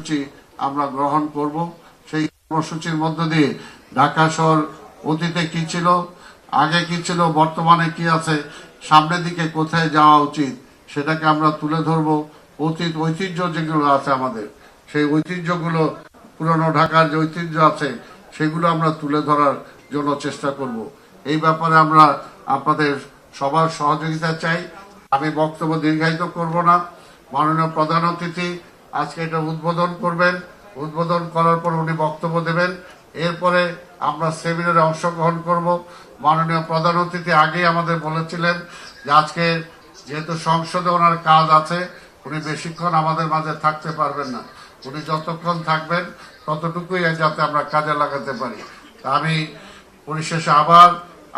কর্মসূচি আমরা গ্রহণ করব। সেই কর্মসূচির মধ্য দিয়ে ঢাকা শহর অতীতে কি ছিল, আগে কি ছিল, বর্তমানে কি আছে, সামনের দিকে কোথায় যাওয়া উচিত সেটাকে আমরা তুলে ধরব। ঐতিহ্য যেগুলো আছে আমাদের, সেই ঐতিহ্যগুলো, পুরনো ঢাকার যে ঐতিহ্য আছে সেগুলো আমরা তুলে ধরার জন্য চেষ্টা করব। এই ব্যাপারে আমরা আপনাদের সবার সহযোগিতা চাই। আমি বক্তব্য দীর্ঘায়িত করব না। মাননীয় প্রধান অতিথি আজকে এটা উদ্বোধন করবেন। উদ্বোধন করার পর উনি বক্তব্য দেবেন। এরপরে আমরা সেমিনারে অংশগ্রহণ করব। মাননীয় প্রধান অতিথি আগেই আমাদের বলেছিলেন যে আজকে যেহেতু সংসদে ওনার কাজ আছে, উনি বেশিক্ষণ আমাদের মাঝে থাকতে পারবেন না। উনি যতক্ষণ থাকবেন ততটুকুই যাতে আমরা কাজে লাগাতে পারি। আমি পরিশেষে আবার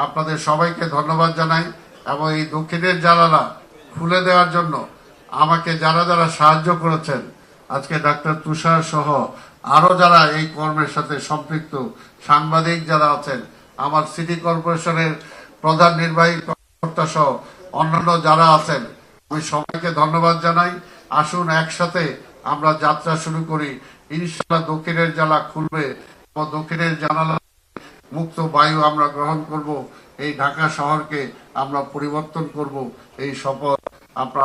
আপনাদের সবাইকে ধন্যবাদ জানাই এবং এই দক্ষিণের জানালা খুলে দেওয়ার জন্য আমাকে যারা যারা সাহায্য করেছেন, আজকে ডাক্তার তুষার সহ আরো যারা এই কর্মের সাথে সম্পৃক্ত, সাংবাদিক যারা আছেন, আমার সিটি কর্পোরেশনের প্রধান নির্বাহী কর্মকর্তা সহ অন্যান্য যারা আছেন, আমি সবাইকে ধন্যবাদ জানাই। আসুন একসাথে আমরা যাত্রা শুরু করি। ইনশাআল্লাহ দক্ষিণের জানালা খুলবে এবং দক্ষিণের জানালা মুক্ত বায়ু আমরা গ্রহণ করব। এই ঢাকা শহরকে আমরা পরিবর্তন করব। এই শপথ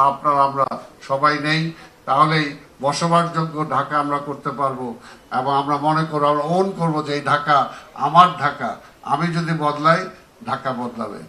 আপনারা আমরা সবাই নেই। তাহলেই বসবাসযোগ্য ঢাকা আমরা করতে পারবো এবং আমরা মনে করবো, আমরা ওন করবো যে এই ঢাকা আমার ঢাকা। আমি যদি বদলাই, ঢাকা বদলাবে।